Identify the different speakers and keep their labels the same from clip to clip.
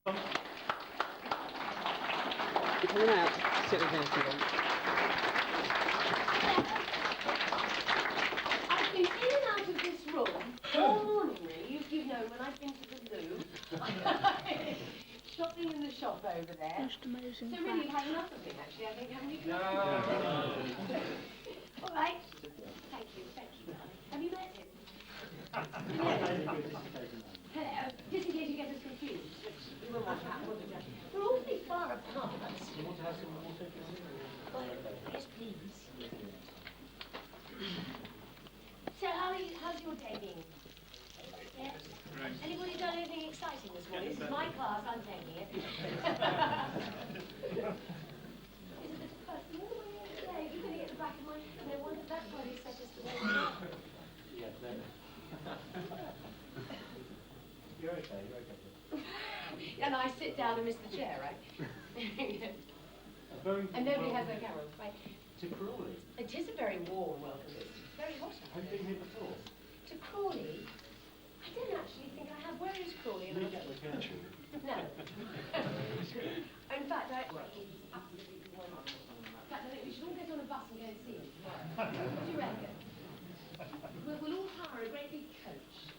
Speaker 1: You're coming out. Sit with me if you want.
Speaker 2: I've been in and out of this room all morning, really. You've known when I've been to the loo. Shopping in the shop over there.
Speaker 3: Most amazing.
Speaker 2: So really, you've had enough of me, actually, I think, haven't you?
Speaker 4: No.
Speaker 2: All right. Thank you, darling. Have you met him? Hello. Just in case you get us confused, which we won't want to happen, will we, Jack? We're awfully far apart.
Speaker 4: You want to have some water?
Speaker 2: Well, yes, please. So, how's your day been? Yeah? Anybody done anything exciting this morning? This is my class, I'm taking it. Is it the first thing? Yeah, you're going to get the back of my... No wonder that's why they set us the way we are.
Speaker 4: Yeah, then. You're okay.
Speaker 2: And I sit down and miss the chair, right? And nobody has their camera, right?
Speaker 4: To Crawley.
Speaker 2: It is a very warm welcome. It's very hot out
Speaker 4: Have you been here before?
Speaker 2: there. To Crawley? I don't actually think I have. Where is Crawley?
Speaker 4: We get the country.
Speaker 2: No. In fact, it's absolutely wonderful. In fact, I think we should all get on a bus and go and see him tomorrow. What do you reckon? We'll all hire a great big coach.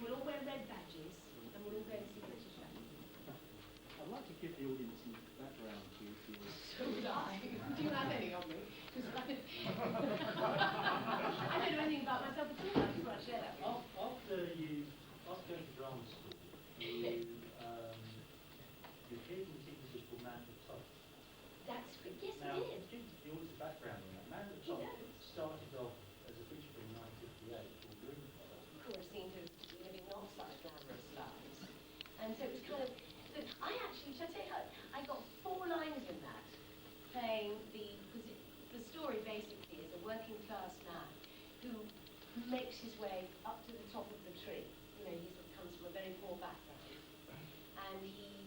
Speaker 2: We'll all wear red badges, and we'll all go and see British Show.
Speaker 4: I'd like to give the audience some background to you.
Speaker 2: So would I. Do you have any of me? I don't know anything about myself at all. I just want to share that.
Speaker 4: After going to drama school, you appeared in a sequence called Man at the Top.
Speaker 2: That's good. Yes,
Speaker 4: Now,
Speaker 2: it is.
Speaker 4: to give the audience a background on that, Man at the Top started off as a feature film in 1958 called Green Collar.
Speaker 2: Of course, seemed to be living not such glamorous lives. And so it was kind of... I actually, should I tell you how... I got 4 lines in that, playing the... Because the story basically is a working class man who makes his way up to the top of the tree. You know, he sort of comes from a very poor background. And he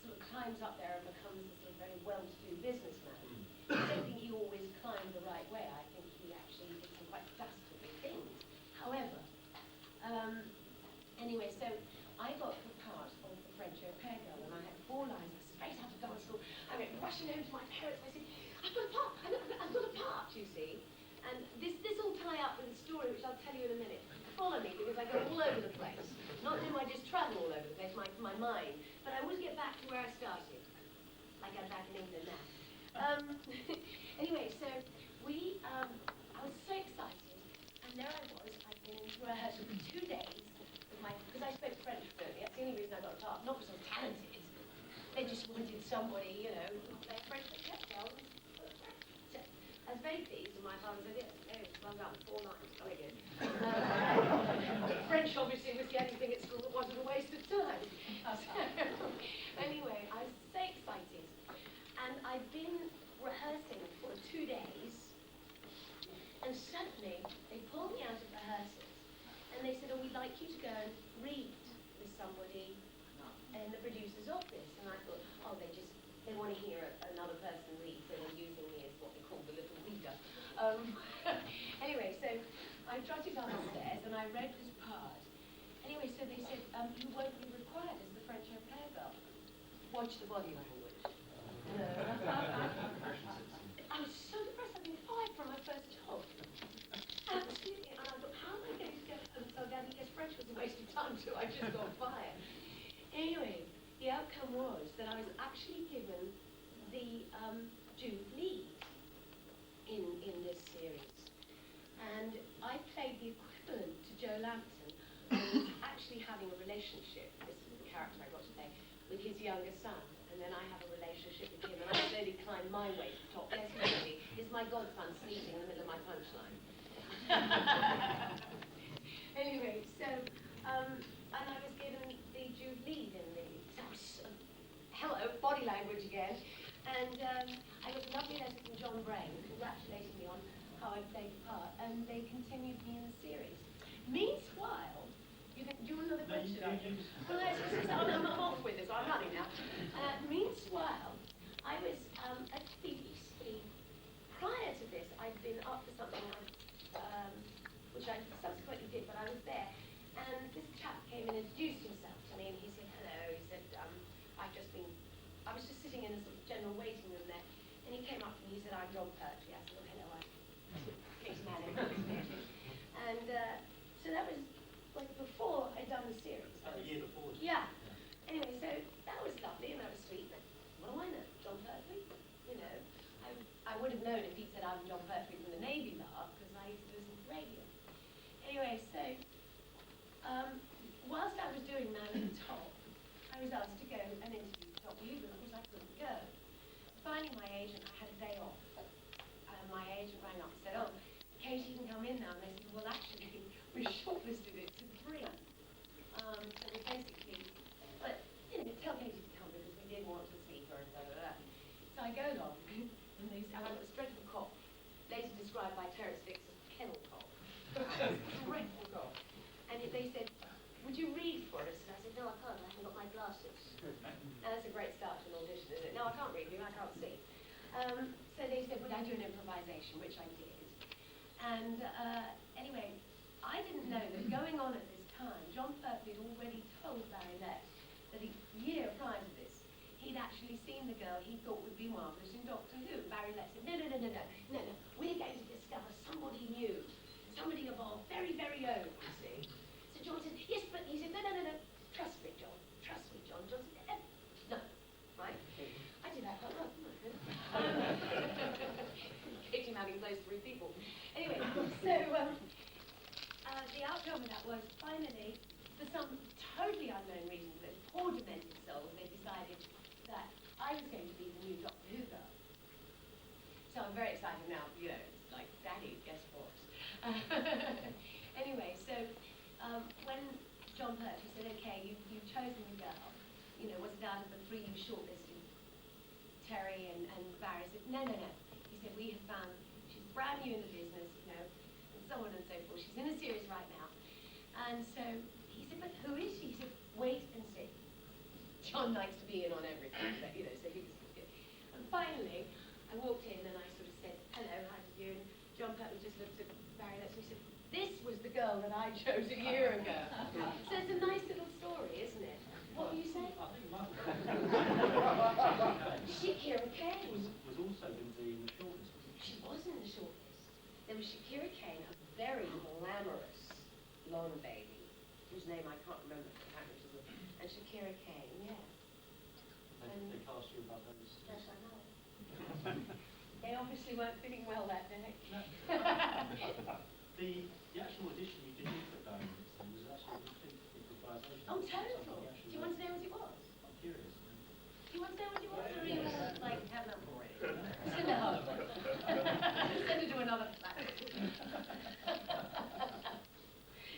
Speaker 2: sort of climbs up there and becomes a sort of very well-to-do businessman. I don't think he always climbed the right way. I think he actually did some quite dastardly things. However, anyway, so I got the part of the French au pair girl, and I had 4 lines straight out of dance school. I went rushing home to my parents. I said, I've got a part. I've got a part, you see. And this will tie up with a story which I'll tell you in a minute. Follow me, because I go all over the place. Not only do I just travel all over the place, my mind, but I always get back to where I started. Like I'm back in England now. Anyway, so I was so excited, and there I was. I'd been in rehearsal for 2 days because I spoke French fluently. That's the only reason I got a part. Not because I was talented. They just wanted somebody, you know, who played French but kept going. So I was very pleased, and my father said, yes, well done, 4 lines, very good. French obviously was the only thing at school that wasn't a waste of time. So, anyway, I was so excited. And I'd been rehearsing for 2 days, and suddenly they pulled me out of rehearsals, and they said, oh, we'd like you to go and read with somebody in the producer's office. And I thought, oh, they want to hear another person read, so they're using me as what they call the little reader. Anyway, so I trotted downstairs, and I read this part. Anyway, so they said, you won't be required as the French au pair girl. Watch the body language. I was so depressed. I'd been fired from my first job. Absolutely. And I thought, how am I going to get... And so Daddy guessed French was a waste of time, so I just got fired. Anyway, the outcome was that I was actually given the Jude lead in this series. And I played the equivalent to Joe Lampton, who was actually having a relationship, this is the character I got to play, with his younger son. And then I have a relationship with him, and I slowly climb my way to the top. Yes, really, it's my godson sneezing in the middle of my punchline. Anyway, so, and I was given the Jude lead in the, hello, body language again. And I got a lovely letter from John Brain, congratulating me on how I played the part, and they continued me in the series. Meanwhile, do you want another question? Well, I'm off with this, I'm running now. Meanwhile, I was at BBC. Prior to this, I'd been up for something which I subsequently did, but I was there. And this chap came and introduced himself to me, and he said, hello, he said, in a sort of general waiting room there, and he came up to me, he said, I'm John Pertwee. I said, oh, hello, I'm Katy Manning. And so that was like before I'd done the series.
Speaker 4: The year before.
Speaker 2: Yeah. Anyway, so that was lovely and that was sweet. But what do I know? John Pertwee? You know, I would have known if he'd said I'm John Pertwee from the Navy Lark, because I used to listen to radio. Anyway, so whilst I was doing Man at the Top, I was asked to go and interview Dr. Hoover, because I couldn't go. Finding my agent, I had a day off. My agent rang up and said, oh, Katy can come in now. And they said, well, actually, we shortlisted it to 3. So we basically, but, you know, tell Katy to come because we did want to see her and blah, blah, blah. So I go along, and they say, I've got a dreadful cough, later described by Terence Dix as kennel cough. Dreadful cough. And they said, would you read for us? And I said, no, I can't, I haven't got my glasses. Now, that's a great start to an audition, isn't it? No, I can't read you, I can't see. So they said, would I do an improvisation, which I did. And anyway, I didn't know that going on at this time, John Pertwee had already told Barry Letts that a year prior to this, he'd actually seen the girl he thought would be marvellous in Doctor Who. Barry Letts said, no, we're going to discover somebody new, somebody of our very, very own, you see. So John said, yes, but he said, no, trust me, John. John said, no, right? I did that quite well, didn't I? Katy Manning plays 3 people. Anyway, so the outcome of that was finally, for some totally unknown reason, but poor demented souls, they decided that I was going to be the new Doctor Who girl. So I'm very excited now, you know, it's like, Daddy, guess what? Anyway, so when John Pertwee said, okay, you've chosen the girl, you know, was it out of the 3 you shortlisted? Terry and Barry said, no. He said, we have found, she's brand new in the business, you know, and so on and so forth. She's in a series right now. And so he said, but who is she? He said, wait and see. John likes to be in on everything, but, you know, so he was good. And finally, I walked in and I sort of said, hello, how did you? And John Pertwee just looked at Barry Letts and he said, this was the girl that I chose a year ago. So it's a nice little story, isn't it? What were you saying?
Speaker 4: I think my
Speaker 2: Shakira Kane.
Speaker 4: was also in the shortlist, wasn't
Speaker 2: She was in the shortlist. There was Shakira Kane, a very glamorous blonde baby, whose name I can't remember, and Shakira Kane, yeah.
Speaker 4: They cast you above those.
Speaker 2: Yes, I know. They obviously weren't feeling well that day.
Speaker 4: The actual audition you did for Dine was actually a complete improvisation.
Speaker 2: Oh, totally. Do you want to know what it was?
Speaker 4: I'm curious.
Speaker 2: Do you want to know what it was, or are you like, have enough already? Send it home. Send it to another planet.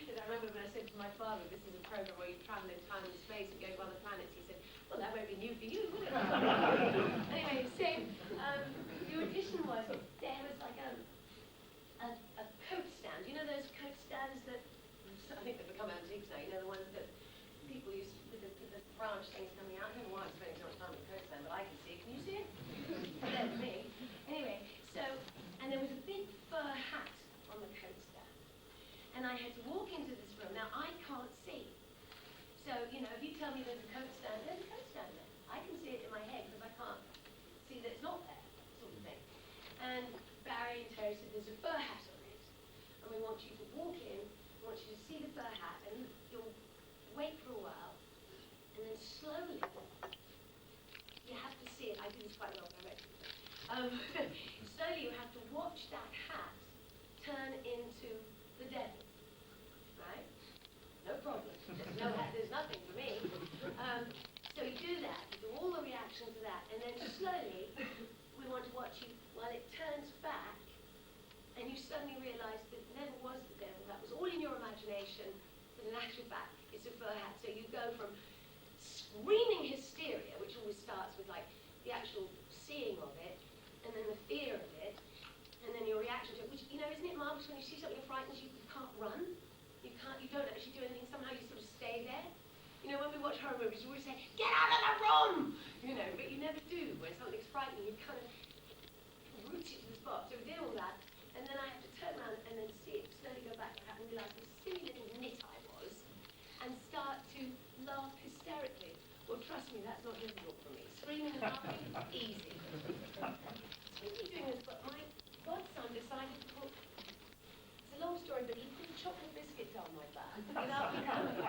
Speaker 2: Because I remember when I said to my father, this is a program where you travel in time and space and go to other planets, he said, well, that won't be new for you, will it? Anyway, so the audition was, there was like a coat stand. You know those coat stands that, I think they've become antiques now, you know, the ones that people used to, with the branch things coming out. I don't know why I'm spending so much time on the coat stand, but I can see it. Can you see it? There's me. Anyway, so, and there was a big fur hat on the coat stand. And I had to walk into this room. Now, I can't see. So, you know, if you tell me there's a coat stand there. I can see it in my head because I can't see that it's not there, sort of thing. And Barry and Terry said, there's a fur hat on it. And we want you to walk in, we want you to see the fur hat, and you'll wait for a while, and then slowly, you have to see it. I do this quite well directly. Slowly you have to watch that hat turn into the devil, right? No problem. There's no hat, there's nothing for me. So you do that, you do all the reactions to that, and then slowly we want to watch you while it turns back, and you suddenly realise that it never was the devil. That was all in your imagination, but in actual fact, it's a fur hat. So you go from screaming hysteria, which always starts with like the actual seeing of it, and then the fear of it, and then your reaction to it, which, you know, isn't it marvellous when you see something that frightens you, you can't run, you don't actually do anything, somehow you sort of stay there. You know, when we watch horror movies, we always say, get out of the room! You know, but you never do. When something's frightening, you kind of root it to the spot. So we did all that, and then I have to turn around and then see it slowly go back and realise what a silly little nit I was, and start to laugh hysterically. Well, trust me, that's not difficult for me. Screaming and laughing, easy. So we keep doing this, but my godson decided to put, it's a long story, but he put a chocolate biscuit down my back without me knowing.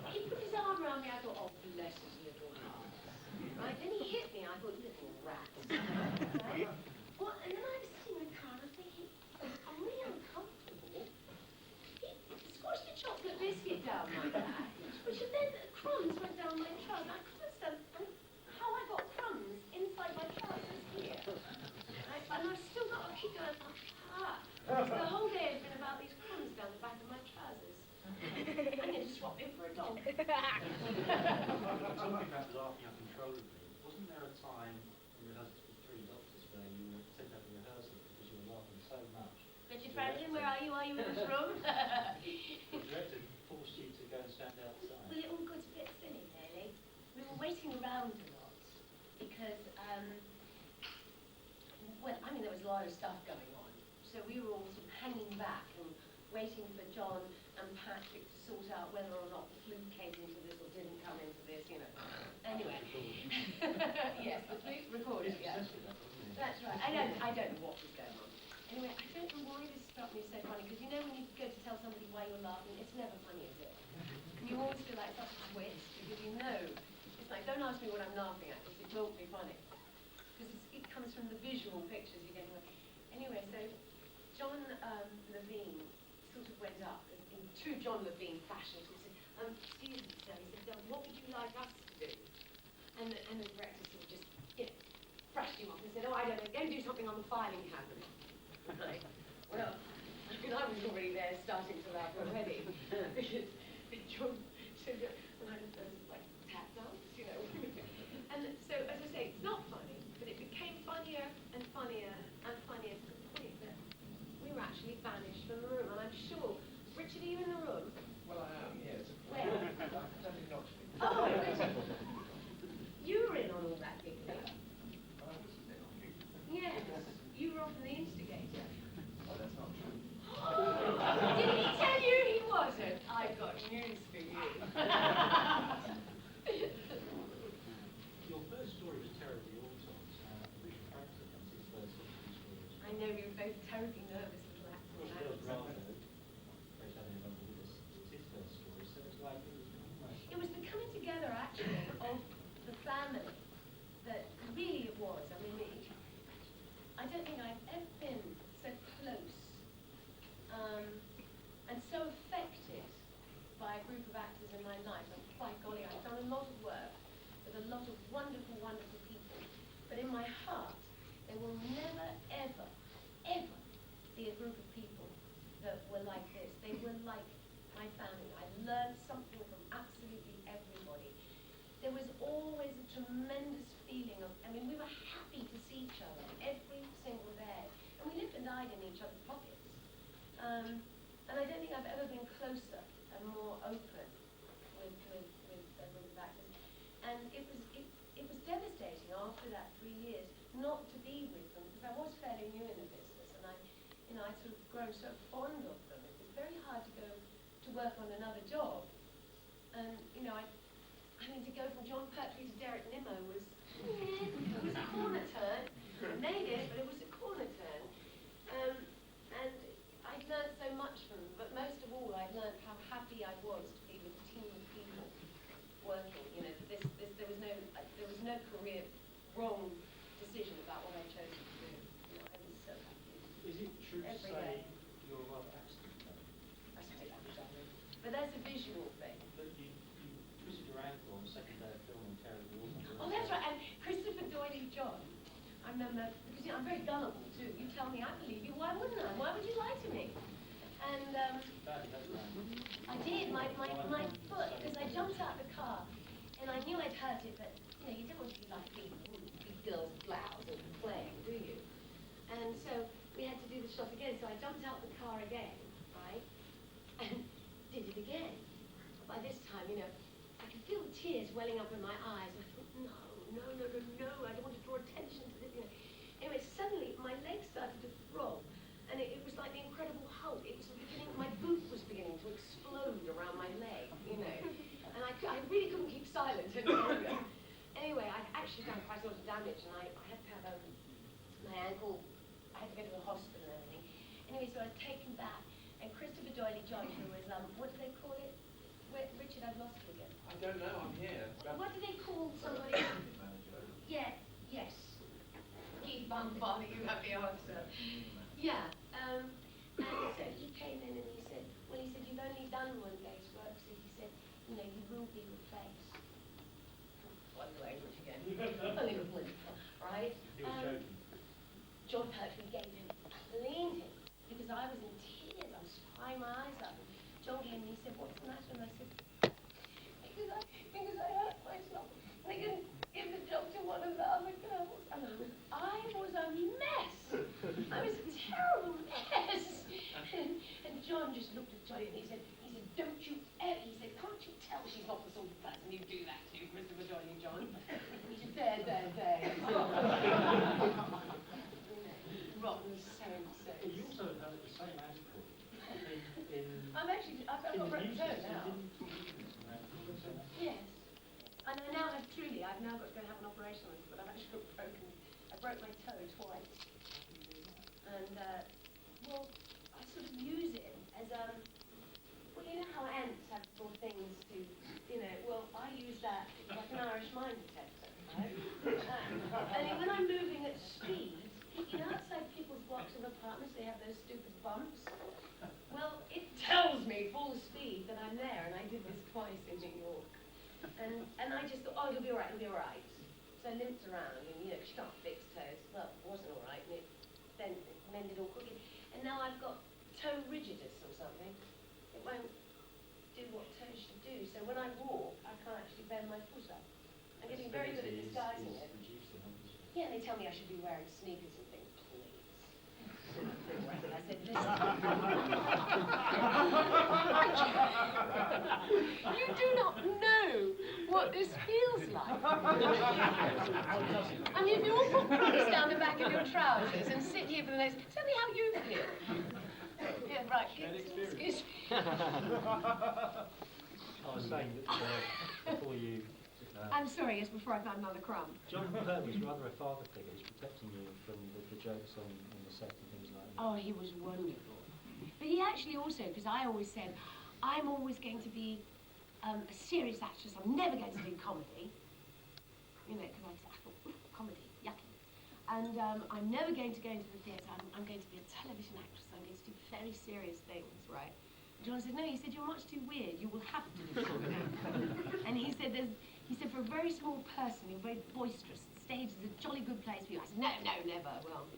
Speaker 2: He put his arm around me, I thought, oh, bless his little heart. Right, then he hit me, I thought, little rat. Right? Well, and then I was sitting in the car and I'm thinking, I'm really uncomfortable. He squashed a chocolate biscuit down my back, which then crumbs went down my trousers. I couldn't understand how I got crumbs inside my trousers here. Right? And I've still got to keep going, ah. So the whole day has been about these crumbs down the back of my trousers. I'm going to swap him for a dog.
Speaker 4: Talking about laughing uncontrollably, wasn't there a time in rehearsals with 3 doctors where you were sent out to rehearsal because you were laughing so much?
Speaker 2: Richard Franklin, where are you? Are you in this room?
Speaker 4: The director forced you to go and stand outside.
Speaker 2: Well, it all got a bit silly, really. We were waiting around a lot because, well, I mean, there was a lot of stuff going on. So we were all sort of hanging back and waiting for John and Patrick to sort out whether or not the flute came into this or didn't come into this, you know. Anyway. Yes, the flute recorded, yes. That's right. I don't know what was going on. Anyway, I don't know why this struck me so funny, because you know when you go to tell somebody why you're laughing, it's never funny, is it? And you always feel like such a twist, because you know. It's like, don't ask me what I'm laughing at, because it won't be funny. Because it comes from the visual pictures you're getting. Anyway, so John Levine sort of went up, in true John Levine fashion, he said, excuse me, sir, he said, what would you like us to do? And the director sort of just, you know, brushed him off and said, oh, I don't know, go and do something on the filing cabinet. Right. Well, I mean, I was already there starting to laugh already. Because John said, and I just like tap dance, you know. And so, as I say, it's not funny, but it became funnier and funnier and funnier to the point that we were actually banished from the room. And I'm sure, Richard, are you in the room?
Speaker 3: Well, I am, yes.
Speaker 2: Where?
Speaker 3: Don't knock me.
Speaker 2: Oh, Richard. You were in on all that giggling.
Speaker 3: I was a bit on you.
Speaker 2: Yes, you were often the instigator.
Speaker 3: Oh, that's not true.
Speaker 2: Did he tell you he wasn't? I've got news for you.
Speaker 4: Your first story was terribly awesome. Which character was his first story?
Speaker 2: I know you were both terribly nervous little actors.
Speaker 4: Well, Bill's rather great having him with us. It's his first story, so it's like it was almost...
Speaker 2: It was the coming together, actually, of the family that really it was. I mean, I don't think I've ever been so close and so affected by a group of actors in my life. And by golly, I've done a lot of work with a lot of wonderful, wonderful people. But in my heart, there will never, ever, ever be a group of people that were like this. They were like my family. I learned something from absolutely everybody. There was always a tremendous feeling of, I mean, we were happy to see each other every single day. And we lived and died in each other's pockets. And I don't think I've ever been closer and more open with a group of actors. And it was devastating after that 3 years not to be with them, because I was fairly new in the business, and I'd sort of grown so fond of them. It was very hard to go to work on another job. And, I mean, to go from John Pertwee to Derek Nimmo was a corner turn. I made it, but it was a corner turn. And I'd learned so much from them, but most of all, I'd learned how happy I was to be with a team of people working. There was no career wrong decision about what I chose to do. I was so happy.
Speaker 4: Is it true to
Speaker 2: Every
Speaker 4: say
Speaker 2: day.
Speaker 4: you're a rather accident prone?
Speaker 2: I say that, darling. But that's a visual thing.
Speaker 4: But you twisted your ankle on the second day of filming Terribly Awesome.
Speaker 2: Oh, that's right. And Christopher Doyley John, I remember, because I'm very gullible too. You tell me, I believe you. Why wouldn't I? Why would you lie to me? And
Speaker 4: Badly, that's right.
Speaker 2: I did. My foot, because I jumped out of the car, and I knew I'd hurt it, but you don't want to be like big girls' blouse and playing, do you? And so we had to do the shot again. So I jumped out of the car again, right, and did it again. By this time, I could feel the tears welling up in my eyes. I thought, no, I don't want to draw attention to this. Anyway, suddenly my legs started to throb, and it was like the Incredible Hulk. It was beginning, my boot was beginning to explode around my leg, and I really couldn't keep silent anymore. damage, and I had to have my ankle, I had to go to the hospital and everything. Anyway, so I was taken back, and Christopher Doyley John, who was, what do they call it? Richard, I've lost you again.
Speaker 3: I don't know, I'm here.
Speaker 2: What do they call somebody? Yeah, yes. Keith Bumbar, you have the answer. Yeah, and so he came in and he said, you've only done one day's work, so he said, you will be replaced. What language again? Right?
Speaker 4: He was joking.
Speaker 2: John Pertwee gave him, cleaned him, because I was in tears, I was crying my eyes up. John came and he said, what's the matter? And I said, because I hurt myself. And I couldn't give the job to one of the other girls. And I was a mess. I was a terrible mess. And John just looked at Johnny and he said, don't you ever, he said, can't you tell she's not the sort of person you do that to, Christopher Johnny John? And he said, there. Rotten so.
Speaker 4: You also had the same ankle
Speaker 2: I've got a broken toe now. Yes. And I've now got to go and have an operation on it, but I broke my toe twice. And, I sort of use it as, you know how ants have little things to, I use that like an Irish mine detector, right? And when I'm moving at speed, outside people's blocks of apartments, they have those stupid bumps. Well, it tells me full speed that I'm there, and I did this twice in New York. And I just thought, it'll be all right. So I limped around, and, she can't fix toes. Well, it wasn't all right, and then it mended all quickly. And now I've got toe rigidus or something. It won't do what toes should do. So when I walk, I can't actually bend my foot up. I'm getting very good at disguising it. Yeah, they tell me I should be wearing sneakers and things, please. I said, listen. You do not know what this feels like. I mean, if you all put crocs down the back of your trousers and sit here for the next, tell me how you feel. Yeah, right. Excuse me.
Speaker 4: I was saying that before you...
Speaker 2: I'm sorry, yes, before I found another crumb.
Speaker 4: John Pertwee was rather a father figure. He's protecting you from the jokes on the set and things like that.
Speaker 2: Oh, he was wonderful. But he actually also, because I always said, I'm always going to be a serious actress. I'm never going to do comedy. Because I thought, comedy, yucky. And I'm never going to go into the theatre. I'm going to be a television actress. I'm going to do very serious things, right? John said, no, he said, you're much too weird. You will have to do comedy. And he said, for a very small person, you're very boisterous. The stage is a jolly good place for you. I said, no, never. Well,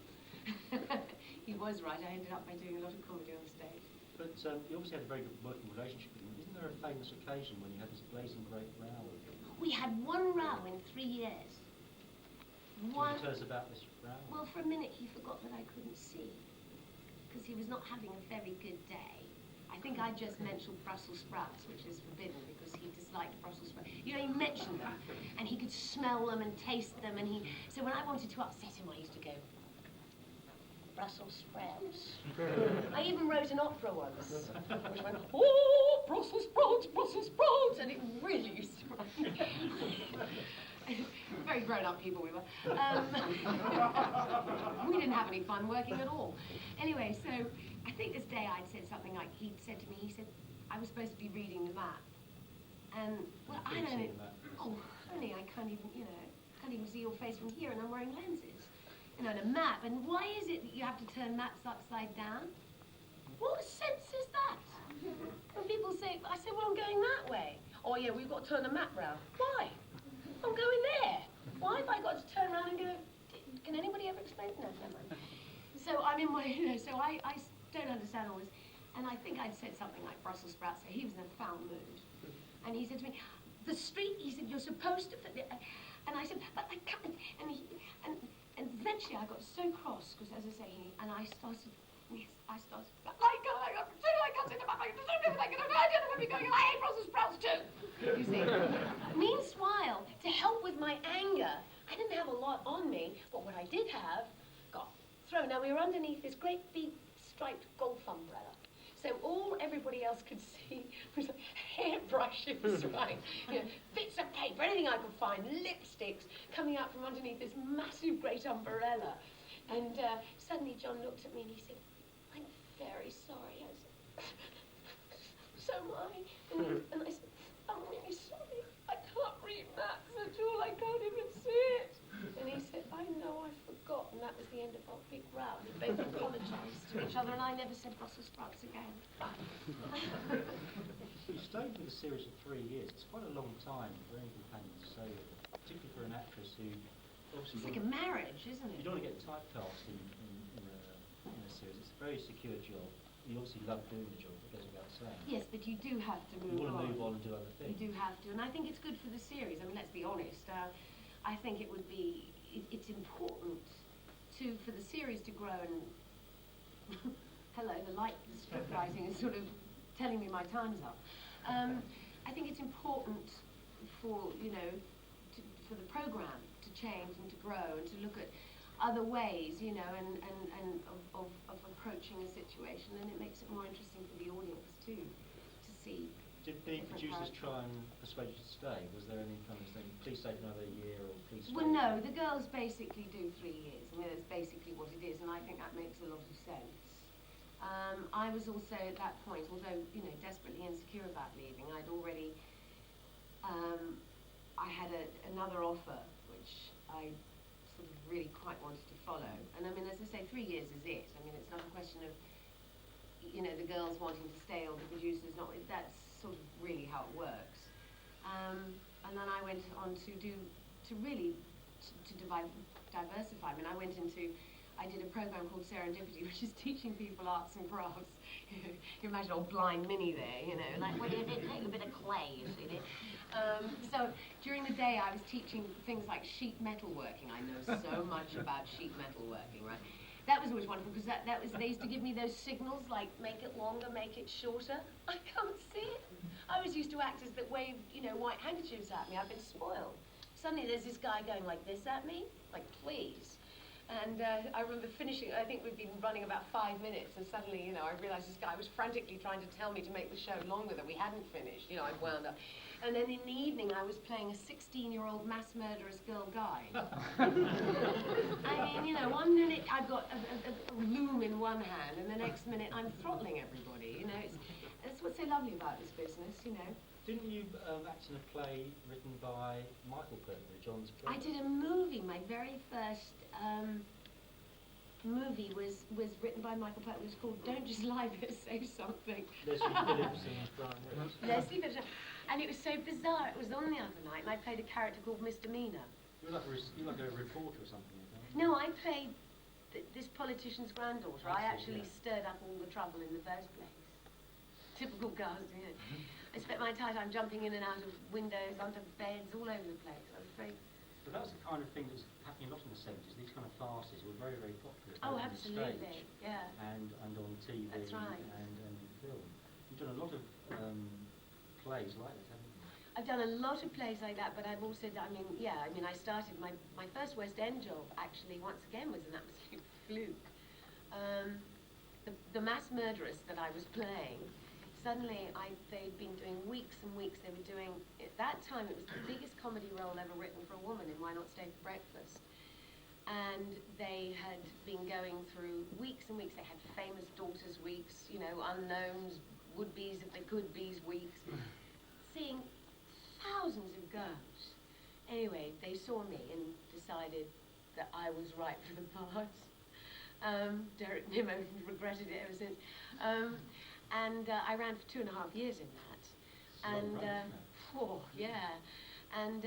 Speaker 2: he was right. I ended up by doing a lot of comedy on stage.
Speaker 4: But you obviously had a very good working relationship with him. Isn't there a famous occasion when you had this blazing great row with him?
Speaker 2: We had one row in 3 years.
Speaker 4: Can you tell us about this row?
Speaker 2: Well, for a minute he forgot that I couldn't see, because he was not having a very good day. I think I just mentioned Brussels sprouts, which is forbidden because he disliked Brussels sprouts. He mentioned them, and he could smell them and taste them, and so when I wanted to upset him, I used to go, Brussels sprouts. I even wrote an opera once, which went, oh, Brussels sprouts, and it really used to run. Very grown-up people we were. We didn't have any fun working at all. Anyway, so I think this day I'd said something like, he'd said to me, he said, I was supposed to be reading the map. And, well, I don't know. Oh, honey, I can't even see your face from here, and I'm wearing lenses. And a map. And why is it that you have to turn maps upside down? What sense is that? And people say, I said, well, I'm going that way. Oh, yeah, we've got to turn the map round. Why? I'm going there. Why have I got to turn around and go, can anybody ever explain? No, never mind. So I'm in my, so I don't understand all this. And I think I'd said something like Brussels sprouts, so he was in a foul mood. And he said to me, the street, he said, you're supposed to, and I said, but I can't. And eventually I got so cross, because as I say, I started, I can't say the map, I don't want to be going, I hate Brussels sprouts too. You see. Meanwhile, to help with my anger, I didn't have a lot on me, but what I did have got thrown. Now we were underneath this great big striped golf umbrella. So all everybody else could see was hairbrushes, right? You know, bits of paper, anything I could find, lipsticks coming out from underneath this massive great umbrella. And suddenly John looked at me and he said, "I'm very sorry." I said, "So am I." And I said, "I'm really sorry. I can't read maths at all. I can't even see it." And he said, "I know, I forgot." And that was the end of our big row. We both apologised to each other and I never said Brussels sprouts again.
Speaker 4: You stayed with the series for 3 years. It's quite a long time for any companion to stay with it, particularly for an actress who obviously...
Speaker 2: It's like a marriage, isn't it?
Speaker 4: You don't want to get typecast in a series. It's a very secure job. You obviously love doing the job, it goes without saying.
Speaker 2: Yes, but you do have to move on.
Speaker 4: You want to move on and do other things.
Speaker 2: You do have to, and I think it's good for the series. I mean, let's be honest. I think it would be, it's important for the series to grow and, hello, the script writing is sort of telling me my time's up. I think it's important for, for the programme to change and to grow and to look at other ways, and of approaching a situation, and it makes it more interesting for the audience too, to see.
Speaker 4: Did the producers try and persuade you to stay? Was there any kind of thing, please stay for another year, or please stay?
Speaker 2: Well, no, the girls basically do 3 years. I mean, that's basically what it is, and I think that makes a lot of sense. I was also at that point, although, desperately insecure about leaving, I'd already, I had another offer, which I sort of really quite wanted to follow. And I mean, as I say, 3 years is it. I mean, it's not a question of, the girls wanting to stay or the producers not. That's sort of really how it works. And then I went on to diversify. I mean, I did a program called Serendipity, which is teaching people arts and crafts. You imagine old blind Minnie there, like, what do you do? Take a bit of clay, you see. So during the day I was teaching things like sheet metal working. I know so much about sheet metal working, right? That was always wonderful because they used to give me those signals like make it longer, make it shorter. I can't see it. I was used to actors that wave, white handkerchiefs at me. I've been spoiled. Suddenly there's this guy going like this at me, like please. And I remember finishing, I think we'd been running about 5 minutes, and suddenly, I realised this guy was frantically trying to tell me to make the show longer, that we hadn't finished. I wound up. And then in the evening, I was playing a 16-year-old mass murderous girl guide. I mean, 1 minute I've got a loom in one hand, and the next minute I'm throttling everybody. That's what's so lovely about this business,
Speaker 4: Didn't you act in a play written by Michael Pertwee, John's brother?
Speaker 2: I did a movie. My very first movie was written by Michael Pertwee. It was called Don't Just Lie There, Say Something.
Speaker 4: Leslie Phillips and Brian Rose.
Speaker 2: Leslie Phillips. And it was so bizarre. It was on the other night, and I played a character called Misdemeanor.
Speaker 4: You're like a reporter or something, isn't it?
Speaker 2: No, I played this politician's granddaughter. I actually stirred up all the trouble in the first place. Typical girls, I spent my entire time jumping in and out of windows, under beds, all over the place. I was very...
Speaker 4: But that was the kind of thing that was happening a lot in the 70s. These kind of farces were very, very popular.
Speaker 2: Oh,
Speaker 4: both on
Speaker 2: absolutely,
Speaker 4: stage
Speaker 2: yeah.
Speaker 4: And on TV.
Speaker 2: That's right.
Speaker 4: And in film. You've done a lot of plays like that, haven't you?
Speaker 2: I've done a lot of plays like that, but I've also done, I started, my first West End job, actually, once again, was an absolute fluke. The mass murderess that I was playing, suddenly they'd been doing weeks and weeks. They were doing, at that time, it was the biggest comedy role ever written for a woman in Why Not Stay for Breakfast. And they had been going through weeks and weeks. They had famous daughters weeks, unknowns, would-be's if they could be's weeks, seeing thousands of girls. Anyway, they saw me and decided that I was right for the part. Derek Nimmo regretted it ever since. And I ran for 2.5 years in that. And, yeah. And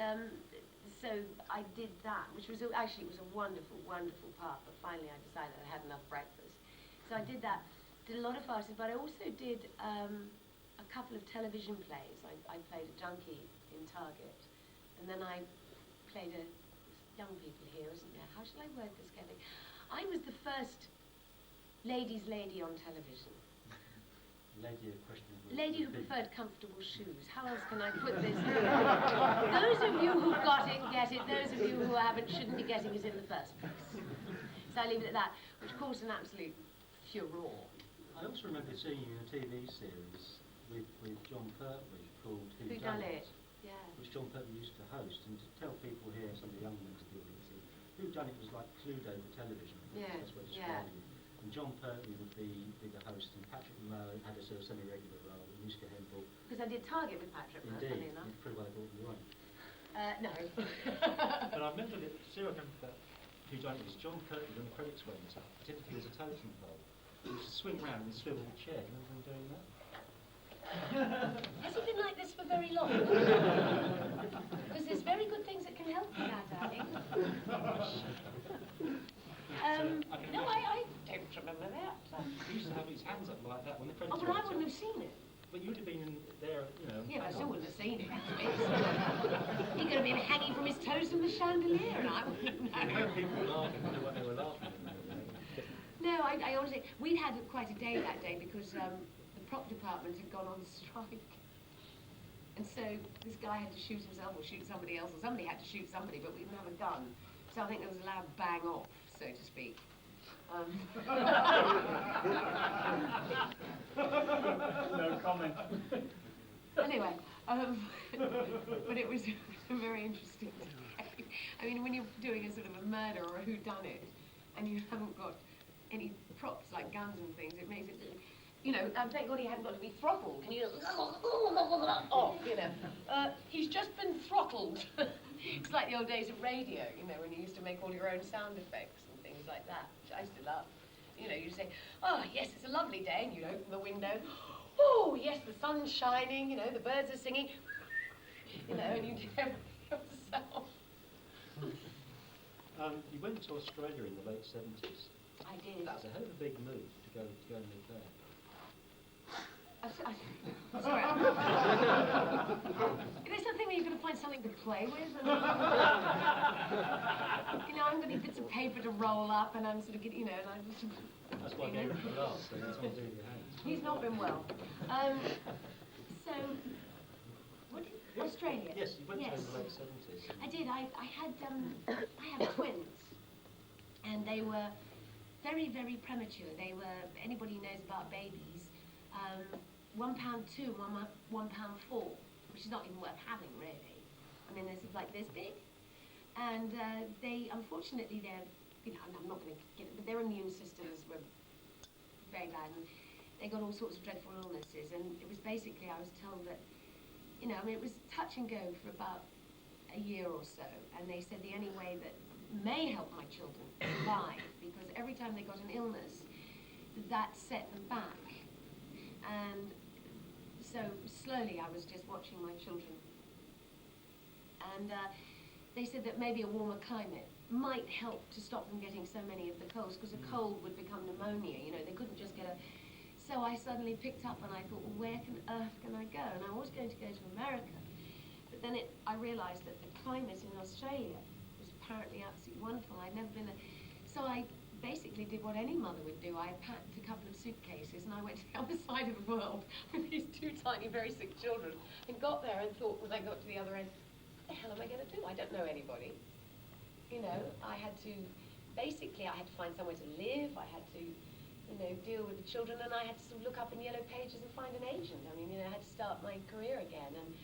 Speaker 2: so I did that, which was actually, it was a wonderful, wonderful part, but finally I decided I had enough breakfast. So I did that, did a lot of farces, but I also did a couple of television plays. I played a junkie in Target, and then I played young people here, isn't there? How shall I word this, Katy? I was the first ladies' lady on television.
Speaker 4: Lady of questionable...
Speaker 2: Lady who preferred comfortable shoes. How else can I put this? Those of you who've got it, get it. Those of you who haven't, shouldn't be getting it in the first place. So I leave it at that, which caused an absolute furore.
Speaker 4: I also remember seeing you in a TV series with John Pertwee called Who Done It?
Speaker 2: Yeah.
Speaker 4: Which John Pertwee used to host, and to tell people here, some of the young ones of the audience, Who Done It was like Cluedo for television.
Speaker 2: Yeah,
Speaker 4: That's what it's describing it. And John Pertwee would be the host, and Patrick Moore had a sort of semi-regular role, and Yuska Hempel.
Speaker 2: Because I did Target with Patrick Moore, funny
Speaker 4: Indeed,
Speaker 2: enough.
Speaker 4: it's pretty well I brought you on.
Speaker 2: No.
Speaker 4: But I remember that, still remember that Who Done It was John Pertwee when the credits went up, typically as a totem pole. He used to swing round and swivel the chair. Do you remember him doing that?
Speaker 2: Has it been like this for very long? Because there's very good things that can help with that, darling. No, I don't remember that.
Speaker 4: He used to have his hands up like that when the credits
Speaker 2: Oh, but
Speaker 4: went
Speaker 2: I
Speaker 4: up.
Speaker 2: wouldn't have seen it.
Speaker 4: But you'd have been there, you know.
Speaker 2: Yeah, but I still wouldn't have seen it. He could have been hanging from his toes from the chandelier, and I wouldn't know.
Speaker 4: People were laughing, I don't know what they were laughing at.
Speaker 2: No, I honestly, we'd had quite a day that day because the prop department had gone on strike. And so this guy had to shoot himself or shoot somebody else, or somebody had to shoot somebody, but we didn't have a gun. So I think there was a loud bang off, so to speak.
Speaker 5: No comment.
Speaker 2: Anyway, but it was a very interesting day. I mean, when you're doing a sort of a murder or a whodunit, and you haven't got any props like guns and things, it makes it, you know, thank God he hadn't got to be throttled. And you off, you know. He's just been throttled. It's like the old days of radio, you know, when you used to make all your own sound effects and things like that, which I used to love. You know, you say, oh, yes, it's a lovely day, and you'd open the window. Oh, yes, the sun's shining, you know, the birds are singing. You know, and you do everything yourself.
Speaker 4: You went to Australia in the late 70s.
Speaker 2: I did.
Speaker 4: That was a hell of a big move to go and live there.
Speaker 2: Sorry. There's something where you've got to find something to play with. And, you know, I'm going to bits of paper to roll up, and I'm sort of getting, you know, and I'm just...
Speaker 4: That's why I gave it to last, so that's what to do with your hands.
Speaker 2: He's not been well. So, what did, Australia?
Speaker 4: Yes, you went
Speaker 2: yes.
Speaker 4: to in the late 70s.
Speaker 2: I did. I have twins, and they were very, very premature. They were, anybody who knows about babies, £1.2, £1.4, which is not even worth having, really. I mean, they're sort of like this big. And they, unfortunately, they're, you know, I'm not going to get it, but their immune systems were very bad. And they got all sorts of dreadful illnesses. And it was basically, I was told that, you know, I mean, it was touch and go for about a year or so. And they said the only way that may help my children survive, because every time they got an illness, that set them back. And so slowly I was just watching my children. And they said that maybe a warmer climate might help to stop them getting so many of the colds, because a cold would become pneumonia, you know, they couldn't just get a... So I suddenly picked up and I thought, well, where on earth can I go? And I was going to go to America. But then I realised that the climate in Australia was apparently absolutely wonderful. I'd never been so I basically did what any mother would do. I packed a couple of suitcases and I went to the other side of the world with these two tiny, very sick children, and got there and thought, when I got to the other end, what the hell am I going to do? I don't know anybody. You know, I had to find somewhere to live. I had to, you know, deal with the children, and I had to sort of look up in Yellow Pages and find an agent. I mean, you know, I had to start my career again. And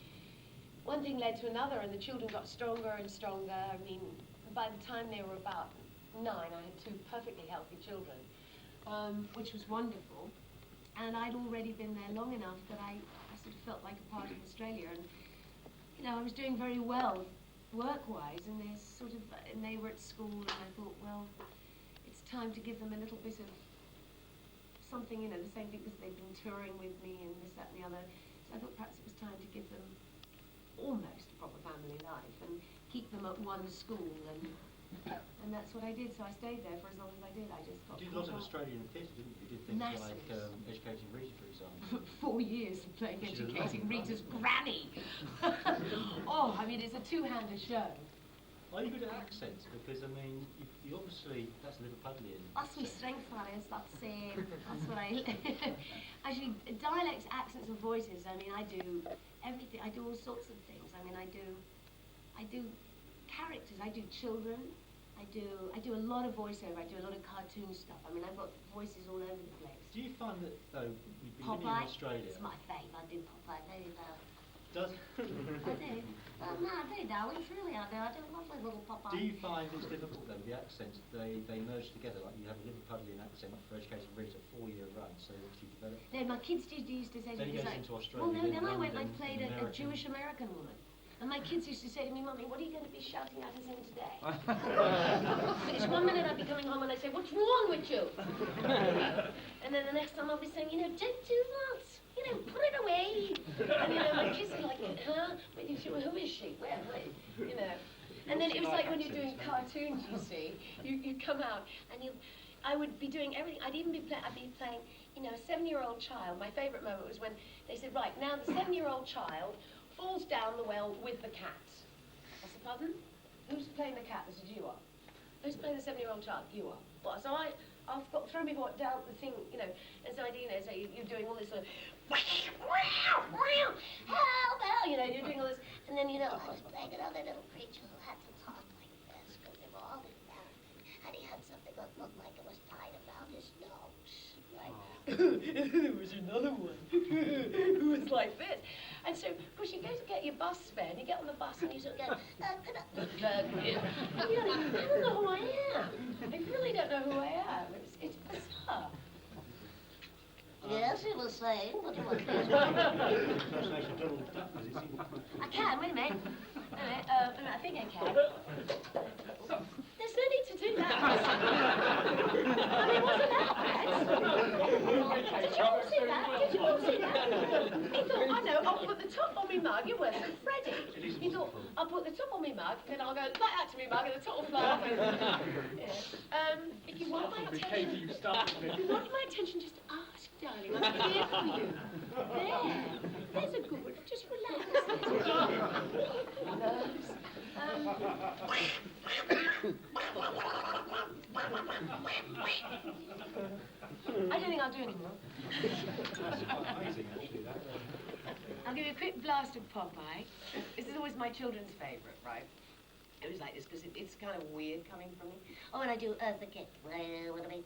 Speaker 2: one thing led to another, and the children got stronger and stronger. I mean, by the time they were about 9, I had 2 perfectly healthy children, which was wonderful. And I'd already been there long enough that I sort of felt like a part of Australia. And, you know, I was doing very well work-wise, and and they were at school, and I thought, well, it's time to give them a little bit of something, you know, the same thing, because they've been touring with me and this, that, and the other. So I thought perhaps it was time to give them almost a proper family life and keep them at one school, and that's what I did. So I stayed there for as long as I did. I just got...
Speaker 4: You did a lot of Australian theatre, didn't you? You did things
Speaker 2: Massive.
Speaker 4: like Educating Rita, for example.
Speaker 2: 4 years of playing
Speaker 4: She's
Speaker 2: Educating
Speaker 4: a
Speaker 2: Rita's granny. Oh, I mean, it's a two-handed show.
Speaker 4: Are you good at accents? Because, I mean, you obviously, that's a Liverpudlian.
Speaker 2: That's my strength, that is. That's what I... Actually, dialects, accents and voices, I mean, I do everything. I do all sorts of things. I mean, I do characters. I do children, I do a lot of voiceover. I do a lot of cartoon stuff. I mean, I've got voices all over the place.
Speaker 4: Do you find that, though, you've been living in
Speaker 2: Popeye,
Speaker 4: Australia...
Speaker 2: it's my fave. I do Popeye very well.
Speaker 4: Does...
Speaker 2: I do. No, I do, darling. Truly, I do. I do love my little Popeye.
Speaker 4: Do you find it's difficult, though, the accents, they merge together, like you have a Liverpudlian accent for education really, it's a 4-year run, so obviously you develop...
Speaker 2: No, my kids used to say to
Speaker 4: Then
Speaker 2: me,
Speaker 4: he goes
Speaker 2: like,
Speaker 4: into Australia,
Speaker 2: well, no, then I went
Speaker 4: London,
Speaker 2: and played a
Speaker 4: American.
Speaker 2: Jewish American woman. And my kids used to say to me, Mummy, what are you going to be shouting at us in today? Because one minute I'd be coming home and I'd say, what's wrong with you? And then the next time I'll be saying, you know, don't do that. You know, put it away. And, you know, my kids are like, huh? Who is she? Where? You know. And then it was like when you're doing cartoons, you see, you come out and I would be doing everything. I'd be playing, you know, a 7-year-old child. My favourite moment was when they said, right, now the 7-year-old child falls down the well with the cat. I said, pardon? Who's playing the cat? I said, you are. Who's playing the 7-year-old child? You are. Well, so I've got throw me down the thing, you know, and so I do, you know, so you're doing all this sort of, help, you know, you're doing all this, and then, you know, I was playing another little creature who had to talk like this, because they were all embarrassing, and he had something that looked like it was tied around his nose, right? There was another one who was like this. And so, of course, you go to get your bus fare, and you get on the bus, and you sort of go, and you're like, I don't know who I am. I really don't know who I am. It's bizarre. Yes, he was saying, what do you want to do? I can, wait a minute. I think I can. There's no need to do that. I mean, wasn't that bad? Did you all see that? Did you all see that? He thought, I know, I'll put the top on me mug, you're worse than Freddie. He thought, I'll put the top on me mug, then I'll go like that to me mug, and the top will fly off. Yeah. If you want my attention, just ask, darling. I'm here for you. There's a good one. Just relax. I don't think I'll do anymore. I'll give you a quick blast of Popeye. This is always my children's favourite, right? It was like this because it's kind of weird coming from me. Oh, and I do the kick. I want to be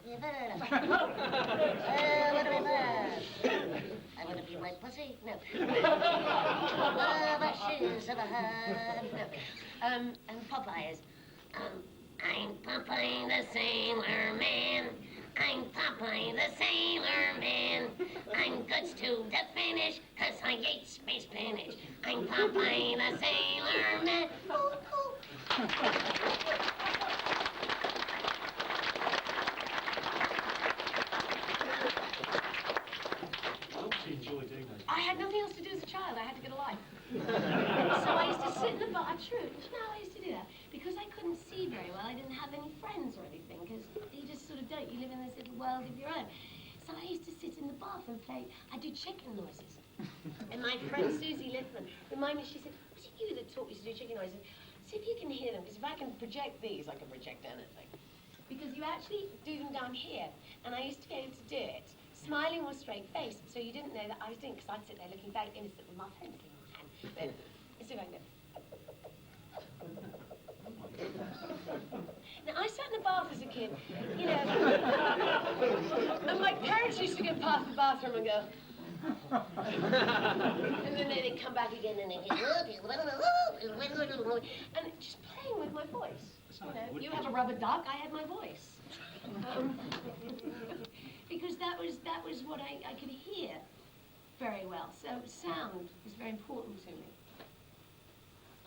Speaker 2: I want to be my pussy. No. Shoes of a heart. No. And Popeye is. I'm Popeye the Sailor Man. I'm Popeye the Sailor Man. I'm goods to the finish, 'cause I ate space spinach. I'm Popeye the Sailor Man. Ooh, ooh. I had nothing else to do as a child. I had to get a life. So I used to sit in the bar. True. No, I used to do that because I couldn't see very well. I didn't have any friends or anything because you just sort of don't. You live in this little world of your own. So I used to sit in the bath and play. I do chicken noises. And my friend Susie Lippman reminded me. She said, "Was it you that taught you to do chicken noises? See if you can hear them. Because if I can project these, I can project anything. Because you actually do them down here. And I used to be able to do it." Smiling or straight face, so you didn't know that I was doing, because I'd sit there looking very innocent with my pencil in my hand. Then, let's see if I can do. Now, I sat in the bath as a kid, you know, and my parents used to go past the bathroom and go, and then they'd come back again and they'd and just playing with my voice. You know, you have a rubber duck, I had my voice. Because that was what I could hear very well. So sound is very important to me.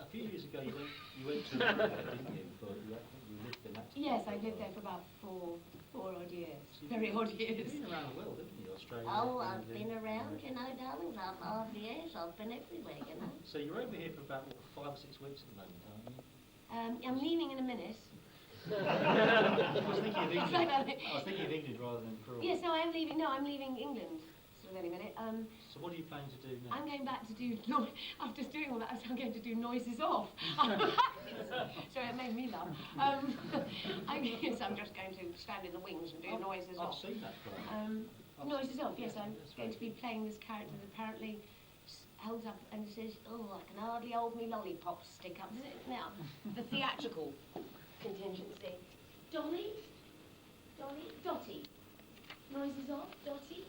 Speaker 4: A few years ago, you went to America, didn't you? You lived in that.
Speaker 2: Yes, I lived there for about four odd years. Very odd years.
Speaker 4: You've been around the world, haven't you? Australia.
Speaker 2: Oh, I've been around, you know, darling, for 5 years. I've been everywhere, you know.
Speaker 4: So you're over here for about 5 or 6 weeks at the moment, aren't you?
Speaker 2: I'm leaving in a minute.
Speaker 4: I was thinking of England rather than Peru.
Speaker 2: Yes, no, I'm leaving England sort of any minute.
Speaker 4: So what are you planning to do now?
Speaker 2: I'm going back to do, after doing all that, I'm going to do noises off. Sorry, it made me laugh. I'm just going to stand in the wings and do noises off.
Speaker 4: I've seen that play.
Speaker 2: Noises off, yes, I'm going to be playing this character that apparently holds up and says, "Oh, I can hardly hold me lollipop stick up." Now, the theatrical contingent contingency. Dolly? Dolly? Dotty? Noises off? Dotty?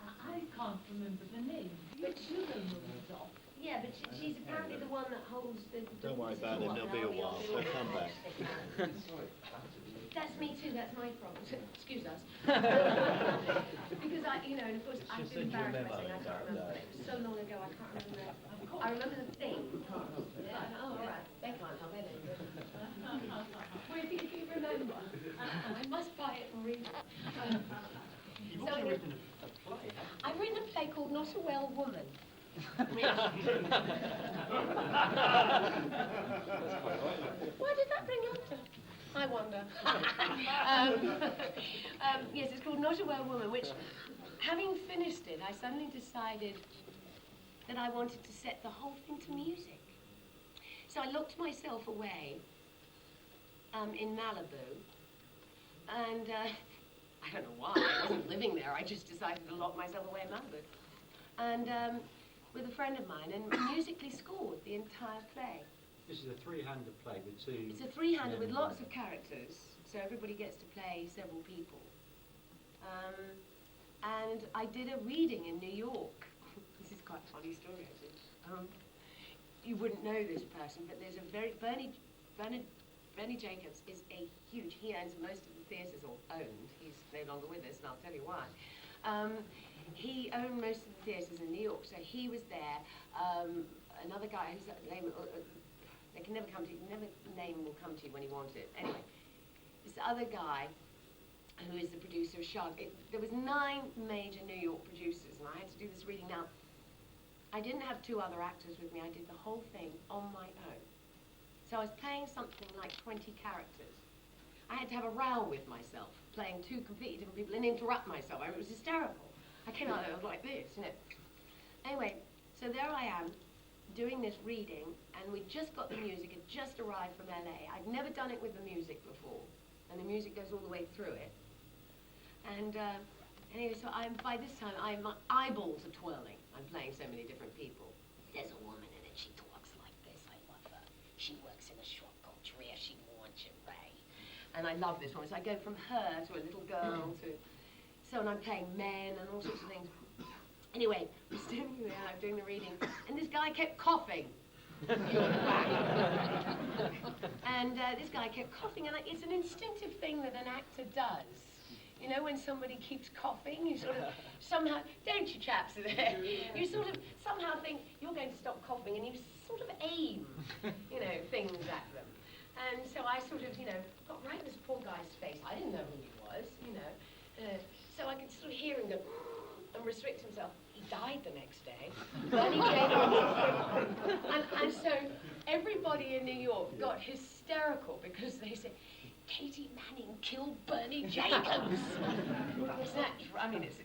Speaker 6: I can't remember the name.
Speaker 2: But
Speaker 6: You know Louise off.
Speaker 2: Yeah, but she's apparently the one that holds the...
Speaker 7: Don't worry about it, they'll be a while. They'll come back.
Speaker 2: That's me too, that's my problem. Excuse us. Because and of course, I've been embarrassed by saying I can't remember. It was so long ago, I can't remember. I remember the thing. Oh, all right. They can't help it. Well, if you remember, I must buy it and read it.
Speaker 4: You've
Speaker 2: So
Speaker 4: also
Speaker 2: it-
Speaker 4: written a play.
Speaker 2: I've written a play called Not a Well Woman. Why did that bring laughter? I wonder. Yes, it's called Not a Well Woman, which, having finished it, I suddenly decided that I wanted to set the whole thing to music. So I locked myself away in Malibu, and I don't know why, I wasn't living there, I just decided to lock myself away in Malibu. And with a friend of mine, and musically scored the entire play.
Speaker 4: This is a three-handed play with two...
Speaker 2: It's a three-hander with lots of characters, so everybody gets to play several people. And I did a reading in New York. This is quite a funny story, actually. You wouldn't know this person, but there's a Bernie Jacobs is a huge, he owns most of the theatres, or owned, he's no longer with us, and I'll tell you why. He owned most of the theatres in New York, so he was there. Another guy whose name, they can never come to you, never name will come to you when you want it. Anyway, this other guy who is the producer of Shark, there was 9 major New York producers, and I had to do this reading. Now, I didn't have 2 other actors with me, I did the whole thing on my own. So I was playing something like 20 characters. I had to have a row with myself, playing 2 completely different people, and interrupt myself. I mean, it was hysterical. I came out like this, Anyway, so there I am, doing this reading, and we just got the music, it just arrived from LA. I'd never done it with the music before, and the music goes all the way through it. And anyway, so by this time, my eyeballs are twirling. I'm playing so many different people. There's a woman in it, she talks like this, I love her. She works in a shop called Trashy Lingerie. And I love this woman, so I go from her to a little girl to... So, and I'm playing men and all sorts of things. Anyway, I'm standing there, I'm doing the reading, and this guy kept coughing. And this guy kept coughing, and it's an instinctive thing that an actor does. You know, when somebody keeps coughing, you sort of somehow, don't you chaps there? You sort of somehow think you're going to stop coughing, and you sort of aim, things at them. And so I sort of, got right in this poor guy's face. I didn't know who he was, so I could sort of hear him go, and restrict himself. He died the next day. Bernie Jacobs. And so everybody in New York got hysterical because they said, Katy Manning killed Bernie Jacobs.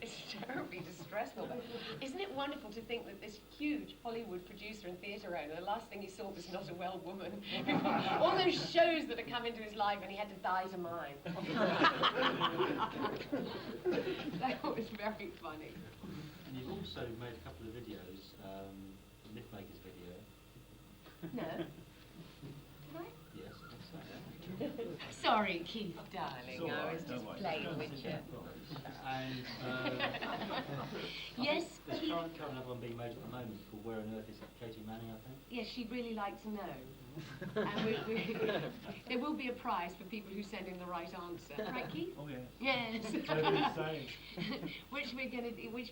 Speaker 2: It's terribly distressful, but isn't it wonderful to think that this huge Hollywood producer and theatre owner, the last thing he saw was Not a Well Woman. All those shows that had come into his life and he had to die to mine. That was very funny.
Speaker 4: And you've also made a couple of videos, the Mythmakers video.
Speaker 2: No. Did I?
Speaker 4: Yes, that's that.
Speaker 2: Sorry, Keith, darling.
Speaker 7: It's all
Speaker 2: I
Speaker 7: right,
Speaker 2: was
Speaker 7: don't
Speaker 2: just
Speaker 7: worry.
Speaker 2: playing with you.
Speaker 4: And
Speaker 2: Yes,
Speaker 4: there's
Speaker 2: Keith.
Speaker 4: current another one being made at the moment called Where on Earth is Katy Manning, I think.
Speaker 2: Yes, she'd really like to know. And there will be a prize for people who send in the right answer. Right, Keith?
Speaker 5: Oh, yeah.
Speaker 2: Yes.
Speaker 5: Totally the same.
Speaker 2: which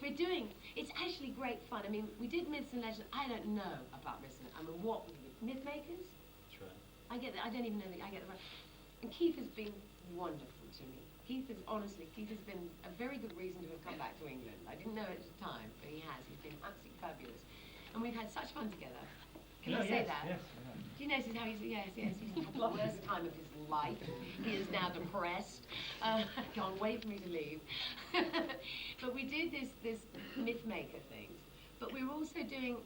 Speaker 2: we're doing. It's actually great fun. I mean, we did Myths and Legends. I don't know about Myths and what Mythmakers?
Speaker 4: That's right.
Speaker 2: I don't even know I get the right. And Keith has been wonderful to me. Keith has been a very good reason to have come back to England. I didn't know it at the time, but he has. He's been absolutely fabulous. And we've had such fun together. Can I say
Speaker 5: yes,
Speaker 2: that?
Speaker 5: Yes,
Speaker 2: Do you notice how he's had the worst time of his life? He is now depressed. Can't wait for me to leave. But we did this Mythmaker thing. But we were also doing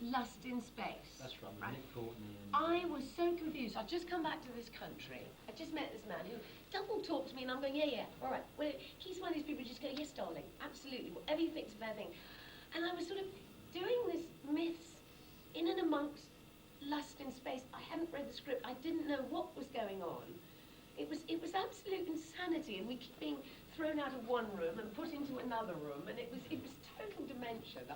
Speaker 2: Lust in Space.
Speaker 4: That's right, Nick Courtney and...
Speaker 2: I was so confused. I'd just come back to this country. I just met this man who double talked to me, and I'm going, yeah, all right. Well, he's one of these people who just go, yes, darling, absolutely. Whatever you think's a fair thing. And I was sort of doing this Myths in and amongst Lust in Space. I hadn't read the script. I didn't know what was going on. absolute insanity, and we keep being thrown out of one room and put into another room, and it was total dementia, the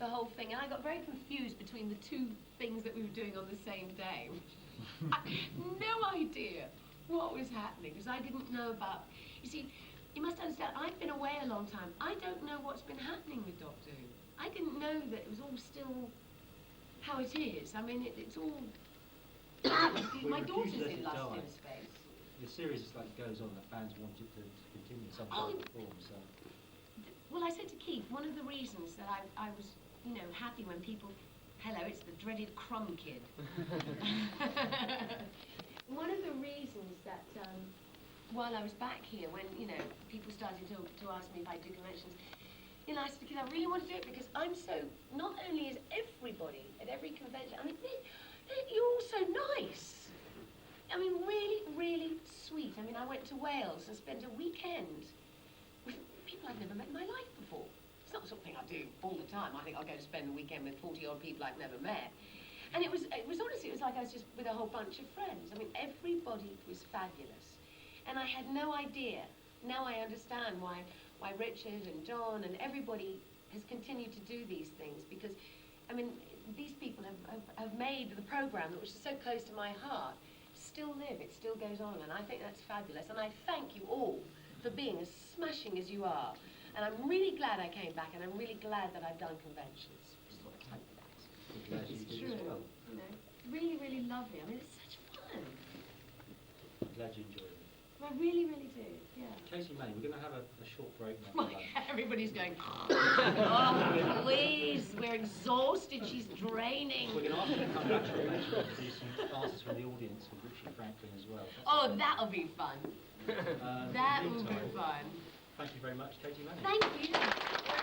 Speaker 2: whole thing. And I got very confused between the two things that we were doing on the same day. I had no idea what was happening, because I didn't know about. You see, you must understand, I've been away a long time. I don't know what's been happening with Doctor Who. I didn't know that it was all still how it is. I mean, it's all. My daughter's in Lost in Space.
Speaker 4: The series is like goes on. The fans want it to continue in some type of form. So.
Speaker 2: Well, I said to Keith, one of the reasons that I was, you know, happy when people. Hello, it's the dreaded Crumb Kid. One of the reasons that while I was back here, when, you know, people started to ask me if I do conventions, you know, I said to Keith, I really want to do it because I'm so, not only is everybody at every convention, I mean, you're all so nice. I mean, really, really sweet. I mean, I went to Wales and spent a weekend with people I've never met in my life before. It's not the sort of thing I do all the time. I think I'll go to spend a weekend with 40-odd people I've never met. And it was honestly, it was like I was just with a whole bunch of friends. I mean, everybody was fabulous. And I had no idea. Now I understand why Richard and John and everybody has continued to do these things, because, I mean, these people have made the programme, which is so close to my heart, still live. It still goes on, and I think that's fabulous. And I thank you all for being as smashing as you are. And I'm really glad I came back, and I'm really glad that I've done conventions. Just want to tell you that. It's true, you know. Really, really lovely. I mean, it's such fun.
Speaker 4: I'm glad you enjoyed it.
Speaker 2: I really, really do, yeah.
Speaker 4: Katy May, we're going to have a short break now.
Speaker 2: Everybody's going, oh, please, we're exhausted, she's draining.
Speaker 4: We're going to ask you to come back to do some answers from the audience with Richie Franklin as well.
Speaker 2: Oh, that'll be fun. That will be
Speaker 4: meantime,
Speaker 2: fun.
Speaker 4: Thank you very much, Katy May.
Speaker 2: Thank you.